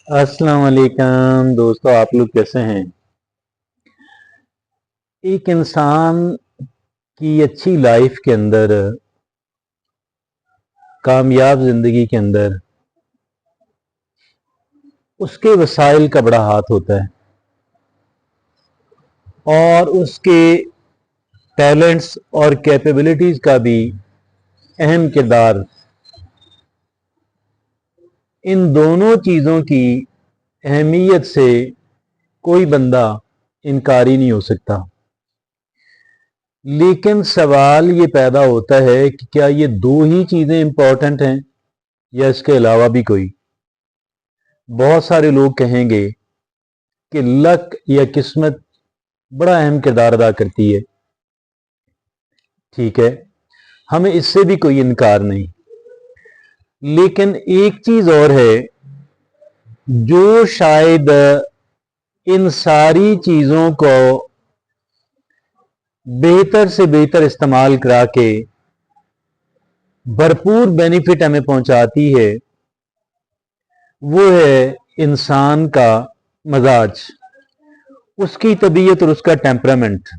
अस्सलाम वालेकुम दोस्तों, आप लोग कैसे हैं। एक इंसान की अच्छी लाइफ के अंदर, कामयाब जिंदगी के अंदर उसके वसाइल का बड़ा हाथ होता है और उसके टैलेंट्स और कैपेबिलिटीज का भी अहम किरदार। इन दोनों चीज़ों की अहमियत से कोई बंदा इनकारी नहीं हो सकता। लेकिन सवाल ये पैदा होता है कि क्या ये दो ही चीज़ें इंपॉर्टेंट हैं या इसके अलावा भी कोई। बहुत सारे लोग कहेंगे कि लक या किस्मत बड़ा अहम किरदार अदा करती है। ठीक है, हमें इससे भी कोई इनकार नहीं। लेकिन एक चीज और है जो शायद इन सारी चीजों को बेहतर से बेहतर इस्तेमाल करा के भरपूर बेनिफिट हमें पहुंचाती है, वो है इंसान का मजाज, उसकी तबीयत और उसका टेम्परामेंट।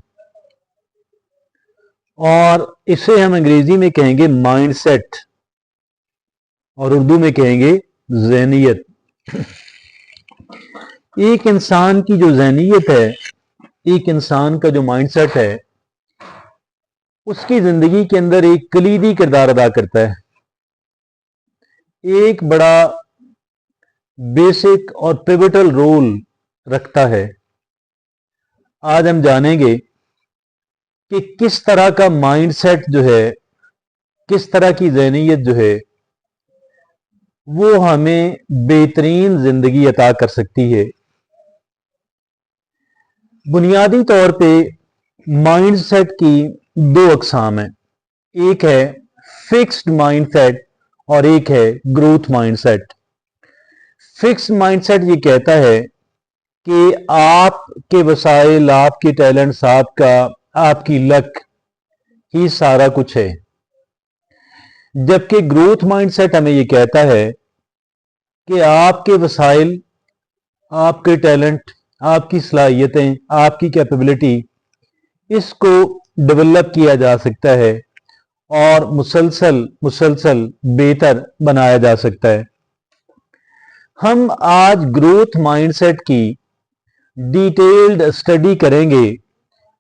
और इसे हम अंग्रेजी में कहेंगे माइंडसेट और उर्दू में कहेंगे ज़हनियत। एक इंसान की जो ज़हनियत है, एक इंसान का जो माइंडसेट है, उसकी जिंदगी के अंदर एक कलीदी किरदार अदा करता है, एक बड़ा बेसिक और पिवटल रोल रखता है। आज हम जानेंगे कि किस तरह का माइंडसेट जो है, किस तरह की ज़हनियत जो है, वो हमें बेहतरीन जिंदगी अता कर सकती है। बुनियादी तौर पे माइंडसेट की दो अकसाम है, एक है फिक्स्ड माइंडसेट और एक है ग्रोथ माइंडसेट। फिक्स्ड माइंडसेट ये कहता है कि आपके वसाइल, आपके टैलेंट्स, आपकी लक ही सारा कुछ है। जबकि ग्रोथ माइंडसेट हमें ये कहता है कि आपके वसाइल, आपके टैलेंट, आपकी सलाहियतें, आपकी कैपेबिलिटी, इसको डेवलप किया जा सकता है और मुसलसल मुसलसल बेहतर बनाया जा सकता है। हम आज ग्रोथ माइंडसेट की डिटेल्ड स्टडी करेंगे।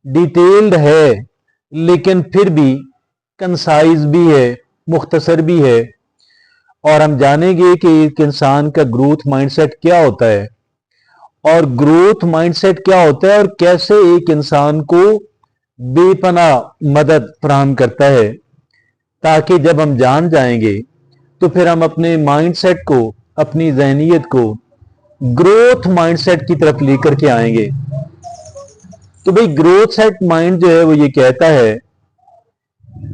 डिटेल्ड है लेकिन फिर भी कंसाइज भी है, मुख्तसर भी है। और हम जानेंगे कि एक इंसान का ग्रोथ माइंडसेट क्या होता है और ग्रोथ माइंडसेट क्या होता है और कैसे एक इंसान को बेपनाह मदद फराहम करता है, ताकि जब हम जान जाएंगे तो फिर हम अपने माइंडसेट को, अपनी ज़हनियत को ग्रोथ माइंडसेट की तरफ लेकर के आएंगे। तो भाई ग्रोथ सेट माइंड जो है वो ये कहता है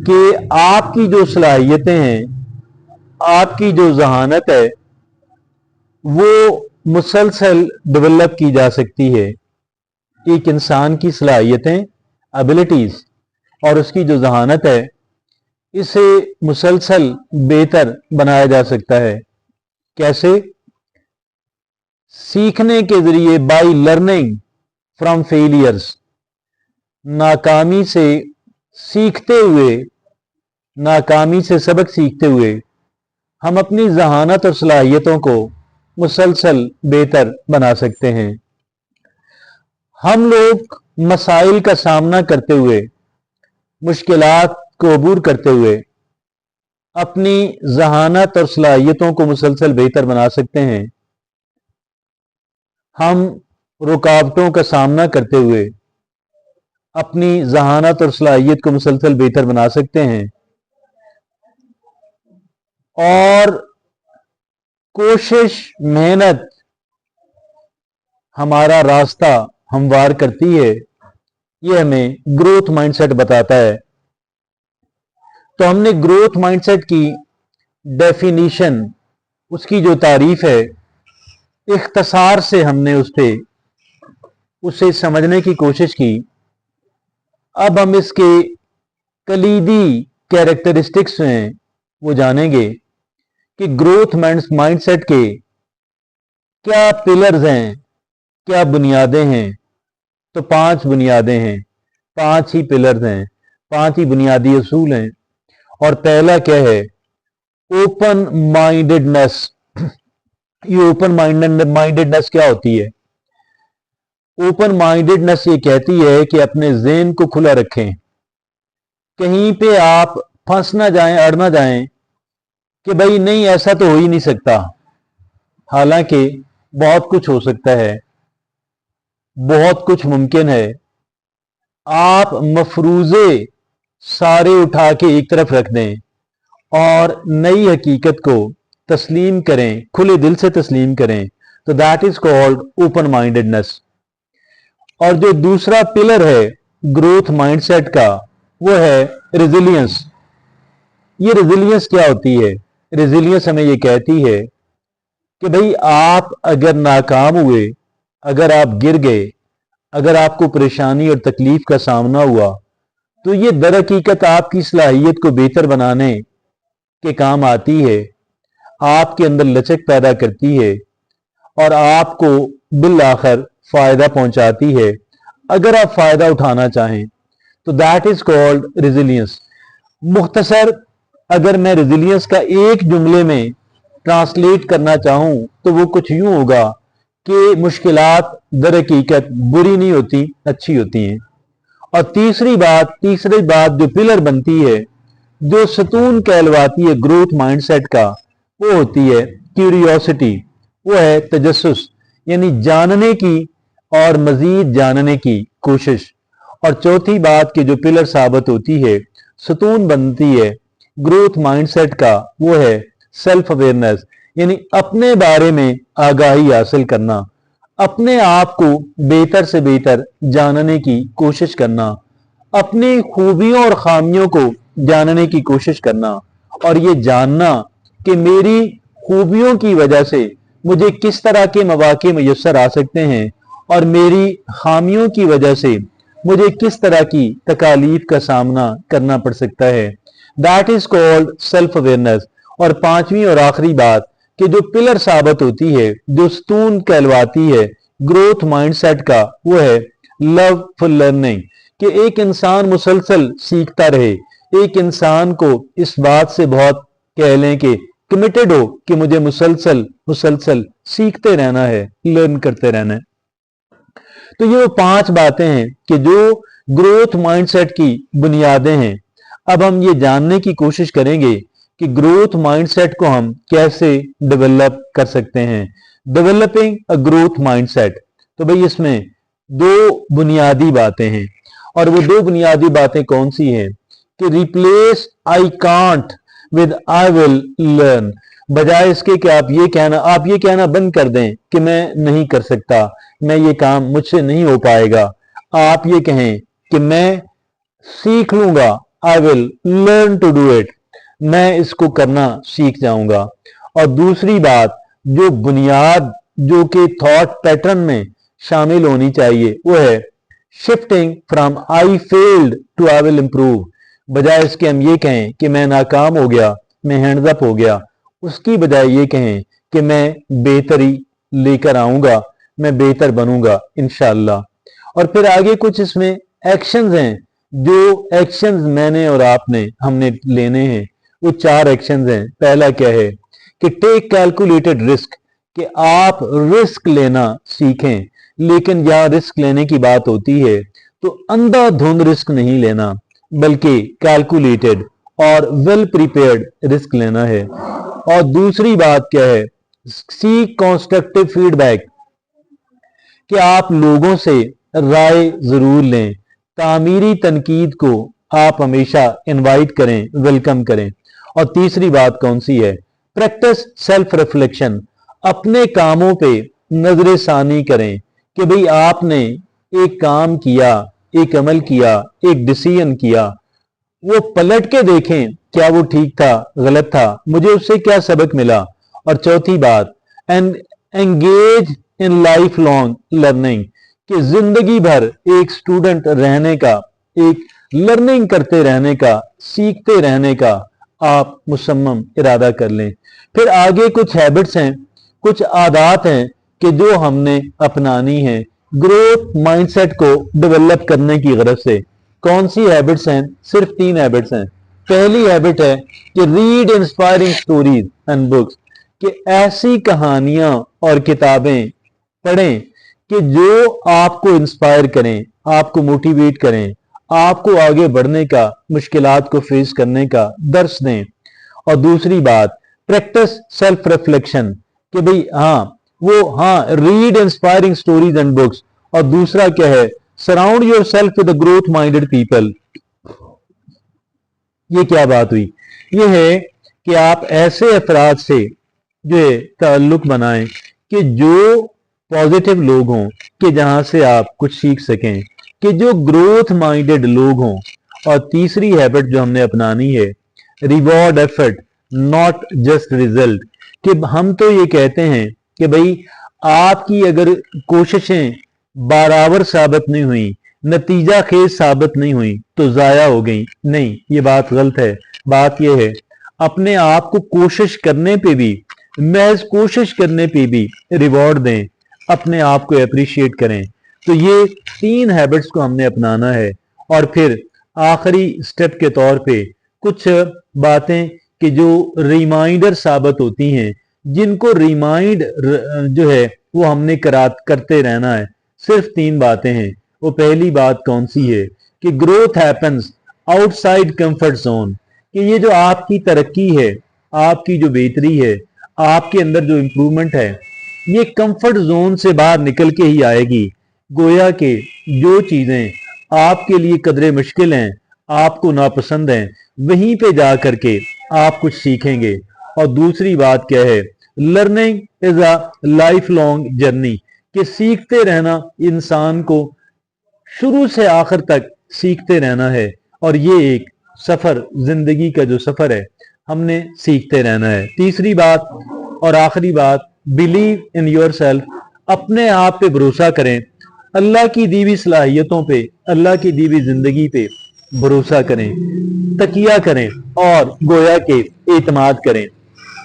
कि आपकी जो सलाहियतें हैं, आपकी जो जहानत है, वो मुसलसल डेवलप की जा सकती है। एक इंसान की सलाहियतें, एबिलिटीज और उसकी जो जहानत है, इसे मुसलसल बेहतर बनाया जा सकता है। कैसे? सीखने के जरिए, बाय लर्निंग फ्रॉम फेलियर्स। नाकामी से सीखते हुए, नाकामी से सबक सीखते हुए हम अपनी जहानत और सलाहियतों को मुसलसल बेहतर बना सकते हैं। हम लोग मसाइल का सामना करते हुए, मुश्किलात को अबूर करते हुए अपनी जहानत और सलाहियतों को मुसलसल बेहतर बना सकते हैं। हम रुकावटों का सामना करते हुए अपनी जहानत और सलाहियत को मुसलसल बेहतर बना सकते हैं। और कोशिश, मेहनत हमारा रास्ता हमवार करती है, ये हमें ग्रोथ माइंडसेट बताता है। तो हमने ग्रोथ माइंडसेट की डेफिनीशन, उसकी जो तारीफ है, इख्तसार से हमने उसे समझने की कोशिश की। अब हम इसके कलीदी कैरेक्टरिस्टिक्स हैं वो जानेंगे कि ग्रोथ माइंडसेट के क्या पिलर्स हैं, क्या बुनियादें हैं? तो 5 बुनियादें हैं, 5 ही पिलर्स हैं, 5 ही बुनियादी असूल हैं। और पहला क्या है? Open mindedness. ये ओपन माइंडेडनेस क्या होती है? ओपन माइंडेडनेस ये कहती है कि अपने ज़हन को खुला रखें, कहीं पे आप फंस ना जाएं, अड़ ना जाएं कि भाई नहीं ऐसा तो हो ही नहीं सकता, हालांकि बहुत कुछ हो सकता है, बहुत कुछ मुमकिन है। आप मफरूजे सारे उठा के एक तरफ रख दें और नई हकीकत को तस्लीम करें, खुले दिल से तस्लीम करें, तो that is called open mindedness. और जो दूसरा पिलर है ग्रोथ माइंडसेट का, वो है रेजिलियंस। ये रेजिलियंस क्या होती है? रेजिलियंस हमें ये कहती है कि भाई आप अगर नाकाम हुए, अगर आप गिर गए, अगर आपको परेशानी और तकलीफ का सामना हुआ, तो ये दर हकीकत आपकी सलाहियत को बेहतर बनाने के काम आती है, आपके अंदर लचक पैदा करती है और आपको बिल आखिर फायदा पहुंचाती है, अगर आप फायदा उठाना चाहें तो दैट इज कॉल्ड रेजिलियंस। मुख्तसर अगर मैं रेजिलियंस का एक जुमले में ट्रांसलेट करना चाहूं तो वो कुछ यूं होगा कि मुश्किलात दर हकीकत बुरी नहीं होती, अच्छी होती हैं। और तीसरी बात जो पिलर बनती है, जो सतून कहलवाती है ग्रोथ माइंडसेट का, वो होती है क्यूरियोसिटी, वो है तजस्सुस, यानी जानने की और मजीद जानने की कोशिश। और चौथी बात की जो पिलर साबित होती है, सतून बनती है ग्रोथ माइंडसेट का, वो है सेल्फ अवेयरनेस, यानी अपने बारे में आगाही हासिल करना, अपने आप को बेहतर से बेहतर जानने की कोशिश करना, अपनी खूबियों और खामियों को जानने की कोशिश करना, और ये जानना कि मेरी खूबियों की वजह से मुझे किस तरह के मौके मुयस्सर आ सकते हैं और मेरी खामियों की वजह से मुझे किस तरह की तकालीफ का सामना करना पड़ सकता है। That is called self awareness. और पांचवी और आखिरी बात कि जो पिलर साबित होती है, जो सतून कहलवाती है ग्रोथ माइंडसेट का, वो है लव फॉर लर्निंग, कि एक इंसान मुसलसल सीखता रहे, एक इंसान को इस बात से बहुत कह लें कि कमिटेड हो कि मुझे मुसलसल सीखते रहना है, लर्न करते रहना है। तो ये वो 5 बातें हैं कि जो ग्रोथ माइंडसेट की बुनियादें हैं। अब हम ये जानने की कोशिश करेंगे कि ग्रोथ माइंडसेट को हम कैसे डेवलप कर सकते हैं। डेवलपिंग अ ग्रोथ माइंडसेट, तो भाई इसमें 2 बुनियादी बातें हैं, और वो 2 बुनियादी बातें कौन सी हैं कि replace I can't with I will learn. बजाय इसके कि आप ये कहना बंद कर दें कि मैं नहीं कर सकता, मैं ये काम मुझसे नहीं हो पाएगा, आप ये कहें कि मैं सीख लूंगा, I will learn to do it, मैं इसको करना सीख जाऊंगा। और दूसरी बात, जो बुनियाद जो कि थॉट पैटर्न में शामिल होनी चाहिए, वो है shifting from I failed to I will improve. बजाय इसके हम ये कहें कि मैं नाकाम हो गया, मैं हैंड्स अप हो गया, उसकी बजाय ये कहें कि मैं बेहतरी लेकर आऊंगा, मैं बेहतर बनूंगा इंशाअल्लाह। और फिर आगे कुछ इसमें एक्शंस हैं, जो एक्शंस मैंने और आपने हमने लेने हैं, वो 4 एक्शंस हैं। पहला क्या है कि टेक कैलकुलेटेड रिस्क, कि आप रिस्क लेना सीखें, लेकिन यहां रिस्क लेने की बात होती है तो अंधाधुंध रिस्क नहीं लेना, बल्कि कैलकुलेटेड और वेल प्रिपेयर्ड रिस्क लेना है। और दूसरी बात क्या है, सीक कंस्ट्रक्टिव फीडबैक, कि आप लोगों से राय जरूर लें, तामीरी तनकीद को आप हमेशा इनवाइट करें, वेलकम करें। और तीसरी बात कौन सी है, प्रैक्टिस सेल्फ रिफ्लेक्शन, अपने कामों पे नजर सानी करें कि भाई आपने एक काम किया, एक अमल किया, एक डिसीजन किया, वो पलट के देखें क्या वो ठीक था, गलत था, मुझे उससे क्या सबक मिला। और चौथी बात, and engage in life long learning, कि जिंदगी भर एक स्टूडेंट रहने का, एक लर्निंग करते रहने का, सीखते रहने का आप मुसम्मम इरादा कर लें। फिर आगे कुछ हैबिट्स हैं, कुछ आदात हैं کہ جو ہم نے اپنانی ہے گروتھ مائنڈ سیٹ کو ڈیولپ کرنے کی غرض سے۔ کون سی ہیبٹس ہیں؟ صرف 3 ہیبٹس ہیں۔ پہلی ہیبٹ ہے کہ read inspiring stories and books, کہ ایسی کہانیاں اور کتابیں پڑھیں کہ جو آپ کو انسپائر کریں، آپ کو موٹیویٹ کریں، آپ کو آگے بڑھنے کا، مشکلات کو فیس کرنے کا درس دیں۔ اور دوسری بات، پریکٹس سیلف ریفلیکشن، کہ بھئی read inspiring stories and books, اور دوسرا کیا ہے؟ Surround yourself with growth minded people. یہ کیا بات ہوئی؟ یہ ہے کہ آپ ایسے افراد سے جو ہے تعلق بنائیں کہ جو پازیٹیو لوگ ہوں، کہ جہاں سے آپ کچھ سیکھ سکیں، کہ جو گروتھ مائنڈیڈ لوگ ہوں۔ اور تیسری ہیبٹ جو ہم نے اپنانی ہے، reward effort not just result, کہ ہم تو یہ کہتے ہیں کہ بھئی آپ کی اگر کوششیں برابر ثابت نہیں ہوئیں، نتیجہ خیز ثابت نہیں ہوئیں تو ضائع ہو گئیں۔ نہیں، یہ بات غلط ہے۔ بات یہ ہے اپنے آپ کو کوشش کرنے پہ بھی، محض کوشش کرنے پہ بھی ریوارڈ دیں، اپنے آپ کو اپریشیٹ کریں۔ تو یہ 3 ہیبٹس کو ہم نے اپنانا ہے۔ اور پھر آخری سٹیپ کے طور پہ کچھ باتیں کہ جو ریمائنڈر ثابت ہوتی ہیں، جن کو ریمائنڈ جو ہے وہ ہم نے کرتے رہنا ہے۔ صرف 3 باتیں ہیں۔ وہ پہلی بات کون سی ہے؟ کہ growth happens out side comfort zone, کہ یہ جو آپ کی ترقی ہے، آپ کی جو بہتری ہے، آپ کے اندر جو امپرومنٹ ہے، یہ کمفرٹ زون سے باہر نکل کے ہی آئے گی۔ گویا کہ جو چیزیں آپ کے لیے قدرے مشکل ہیں، آپ کو ناپسند ہیں، وہیں پہ جا کر کے آپ کچھ سیکھیں گے۔ اور دوسری بات کیا ہے؟ Learning is a life long journey, کہ سیکھتے رہنا انسان کو شروع سے آخر تک سیکھتے رہنا ہے۔ اور یہ ایک سفر، زندگی کا جو سفر ہے، ہم نے سیکھتے رہنا ہے۔ تیسری بات اور آخری بات، بلیو ان یور سیلف، اپنے آپ پہ بھروسہ کریں، اللہ کی دی ہوئی صلاحیتوں پہ، اللہ کی دی ہوئی زندگی پہ بھروسہ کریں، تکیہ کریں اور گویا کہ اعتماد کریں۔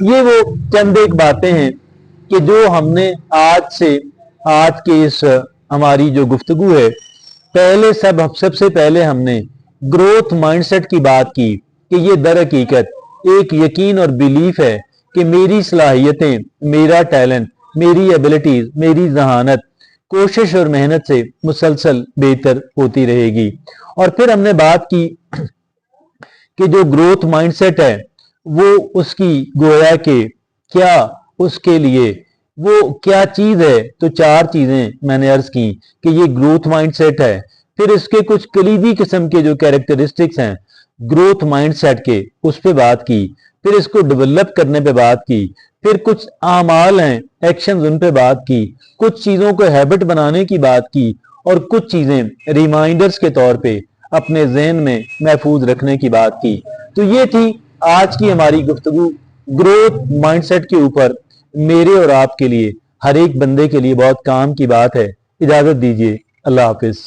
یہ وہ چند ایک باتیں ہیں کہ جو ہم نے آج کے اس ہماری جو گفتگو ہے، سب سے پہلے ہم نے گروتھ مائنڈ سیٹ کی بات کی کہ یہ در حقیقت ایک یقین اور بیلیف ہے کہ میری صلاحیتیں، میرا ٹیلنٹ، میری ایبلٹیز، میری ذہانت کوشش اور محنت سے مسلسل بہتر ہوتی رہے گی۔ اور پھر ہم نے بات کی کہ جو گروتھ مائنڈ سیٹ ہے وہ اس کی گویا کہ کیا اس کے لیے وہ کیا چیز ہے، تو 4 چیزیں میں نے عرض کی کہ یہ گروتھ مائنڈ سیٹ ہے۔ پھر اس کے کچھ کلیدی قسم کے جو کیریکٹرسٹکس ہیں گروتھ مائنڈ سیٹ کے، اس پہ بات کی۔ پھر اس کو ڈیولپ کرنے پہ بات کی۔ پھر کچھ اعمال ہیں، ایکشنز، ان پہ بات کی۔ کچھ چیزوں کو ہیبٹ بنانے کی بات کی، اور کچھ چیزیں ریمائنڈرز کے طور پہ اپنے ذہن میں محفوظ رکھنے کی بات کی۔ تو یہ تھی آج کی ہماری گفتگو گروتھ مائنڈ سیٹ کے اوپر۔ میرے اور آپ کے لیے، ہر ایک بندے کے لیے بہت کام کی بات ہے۔ اجازت دیجیے، اللہ حافظ۔